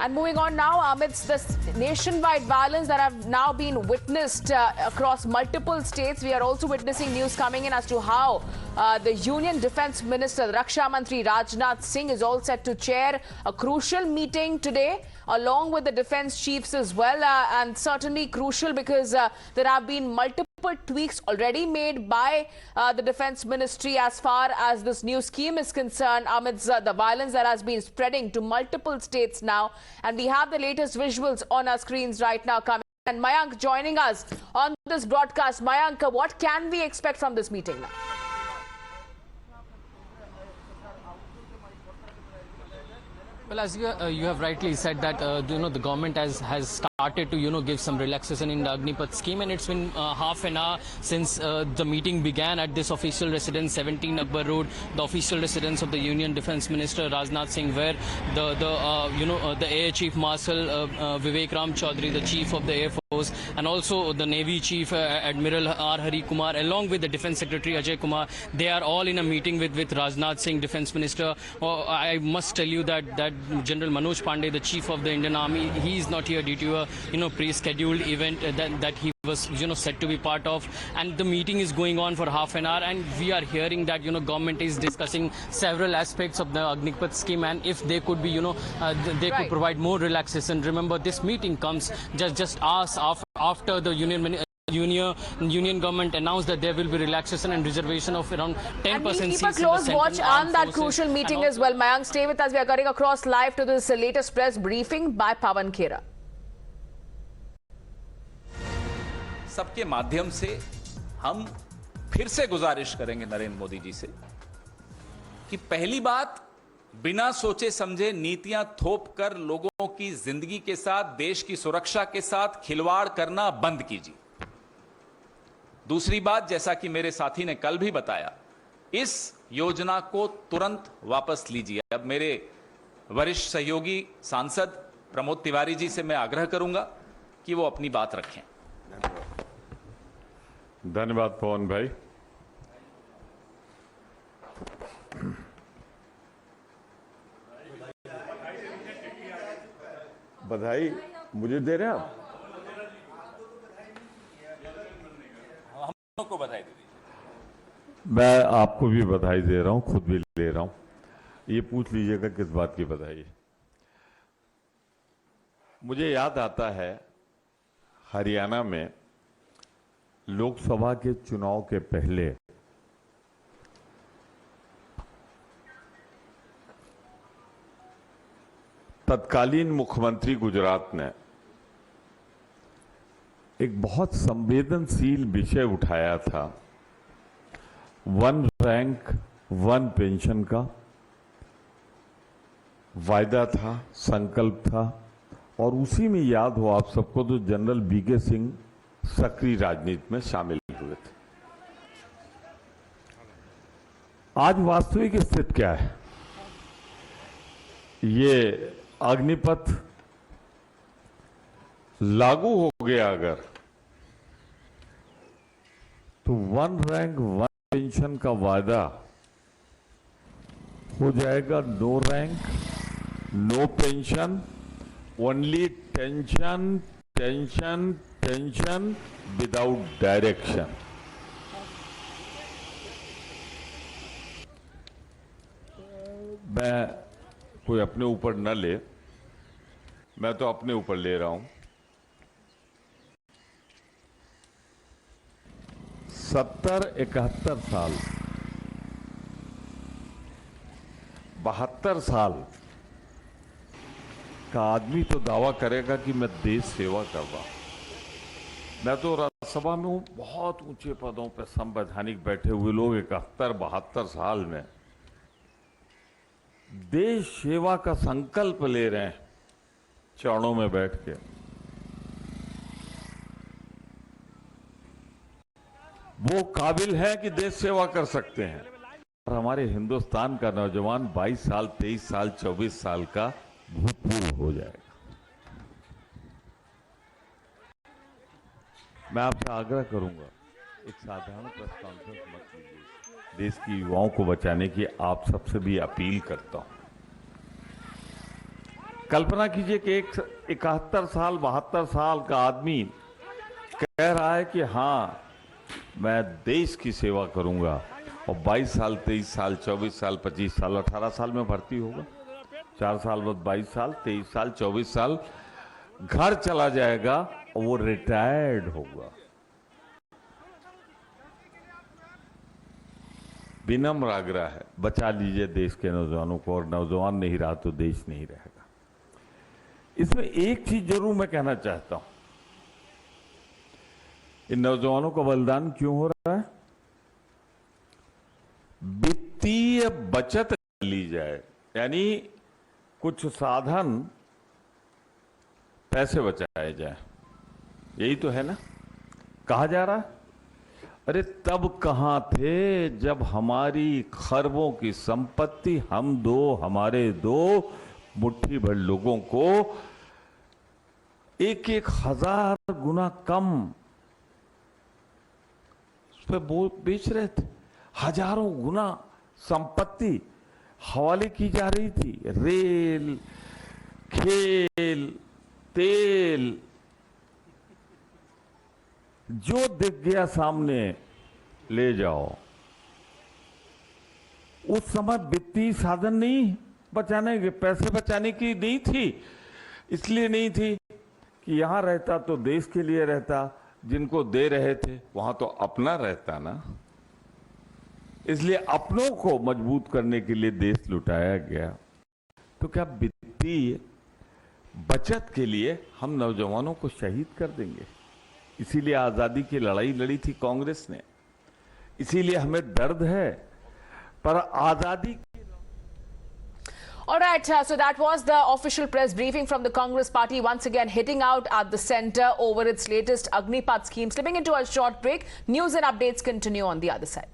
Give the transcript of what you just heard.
And moving on now, amidst this nationwide violence that have now been witnessed across multiple states, we are also witnessing news coming in as to how the Union Defence Minister, Raksha Mantri Rajnath Singh, is all set to chair a crucial meeting today, along with the defence chiefs as well, and certainly crucial because there have been multiple tweaks already made by the Defence Ministry as far as this new scheme is concerned amidst the violence that has been spreading to multiple states now. And we have the latest visuals on our screens right now coming. And Mayank joining us on this broadcast. Mayank, what can we expect from this meeting now? Well, as you have rightly said that the government has started to give some relaxation in the Agnipath scheme, and it's been half an hour since the meeting began at this official residence, 17 Akbar Road, the official residence of the Union Defence Minister Rajnath Singh, where the Air Chief Marshal Vivek Ram Chaudhary, the Chief of the Air Force, and also the Navy Chief Admiral R. Hari Kumar, along with the Defence Secretary Ajay Kumar, they are all in a meeting with Rajnath Singh, Defence Minister. I must tell you that General Manoj Pandey, the Chief of the Indian Army, he is not here due to a pre-scheduled event that he was set to be part of, and the meeting is going on for half an hour, and we are hearing that government is discussing several aspects of the Agnipath scheme, and if they could be they could provide more relaxation. Remember, this meeting comes just hours after the Union government announced that there will be relaxation and reservation of around 10% and we'll keep seats a close watch on that forces. crucial meeting as well. Mayank, stay with us. We are going across live to this latest press briefing by Pawan Khera. सबके माध्यम से हम फिर से गुजारिश करेंगे नरेंद्र मोदी जी से कि पहली बात, बिना सोचे समझे नीतियां थोप कर लोगों की जिंदगी के साथ, देश की सुरक्षा के साथ खिलवाड़ करना बंद कीजिए। दूसरी बात, जैसा कि मेरे साथी ने कल भी बताया, इस योजना को तुरंत वापस लीजिए। अब मेरे वरिष्ठ सहयोगी सांसद प्रमोद तिवारी जी से मैं आग्रह करूंगा कि वो अपनी बात रखें। धन्यवाद पवन भाई। बधाई मुझे दे रहे हैं आप? हम लोग को बधाई दे दीजिए। मैं आपको भी बधाई दे रहा हूं, खुद भी ले रहा हूं। ये पूछ लीजिएगा किस बात की बधाई है। मुझे याद आता है हरियाणा में लोकसभा के चुनाव के पहले तत्कालीन मुख्यमंत्री गुजरात ने एक बहुत संवेदनशील विषय उठाया था, वन रैंक वन पेंशन का वायदा था, संकल्प था, और उसी में याद हो आप सबको तो जनरल वीके सिंह सक्रिय राजनीति में शामिल हुए थे। आज वास्तविक स्थिति क्या है? ये अग्निपथ लागू हो गया अगर, तो वन रैंक वन पेंशन का वादा हो जाएगा no rank no pension, only tension tension tension without direction. मैं कोई अपने ऊपर न ले, मैं तो अपने ऊपर ले रहा हूं। 70-71 साल 72 साल का आदमी तो दावा करेगा कि मैं देश सेवा कर रहा हूं। मैं तो राज्यसभा में हूं, बहुत ऊंचे पदों पर संवैधानिक बैठे हुए लोग 71-72 साल में देश सेवा का संकल्प ले रहे हैं चरणों में बैठ के। वो काबिल है कि देश सेवा कर सकते हैं। और हमारे हिंदुस्तान का नौजवान 22 साल 23 साल 24 साल का भूतपूर्व हो जाएगा। मैं आपसे आग्रह करूंगा, एक साधारण प्रेस कॉन्फ्रेंस मत कीजिए। देश की युवाओं को बचाने की आप सबसे भी अपील करता हूं। कल्पना कीजिए कि एक 71 साल 72 साल का आदमी कह रहा है कि हाँ मैं देश की सेवा करूंगा, और 22 साल 23 साल 24 साल 25 साल 18 साल में भर्ती होगा, 4 साल बाद 22 साल 23 साल 24 साल घर चला जाएगा और वो रिटायर्ड होगा। विनम्र आग्रह है, बचा लीजिए देश के नौजवानों को, और नौजवान नहीं रहा तो देश नहीं रहेगा। इसमें एक चीज जरूर मैं कहना चाहता हूं, इन नौजवानों का बलिदान क्यों हो रहा है? वित्तीय बचत ली जाए, यानी कुछ साधन पैसे बचाए जाए, यही तो है ना कहा जा रहा है। अरे तब कहां थे जब हमारी खरबों की संपत्ति हम दो हमारे दो मुट्ठी भर लोगों को 1,000 गुना कम उस पे बेच रहे थे, हजारों गुना संपत्ति हवाले की जा रही थी। रेल, खेल, तेल, जो दिख गया सामने ले जाओ। उस समय वित्तीय साधन नहीं बचाने के, पैसे बचाने की नहीं थी, इसलिए नहीं थी कि यहां रहता तो देश के लिए रहता, जिनको दे रहे थे वहां तो अपना रहता ना, इसलिए अपनों को मजबूत करने के लिए देश लुटाया गया। तो क्या वित्तीय बचत के लिए हम नौजवानों को शहीद कर देंगे? इसीलिए आजादी की लड़ाई लड़ी थी कांग्रेस ने, इसीलिए हमें दर्द है, पर आजादी। All right, so that was the official press briefing from the Congress party, once again hitting out at the centre over its latest Agnipath scheme. Slipping into a short break, news and updates continue on the other side.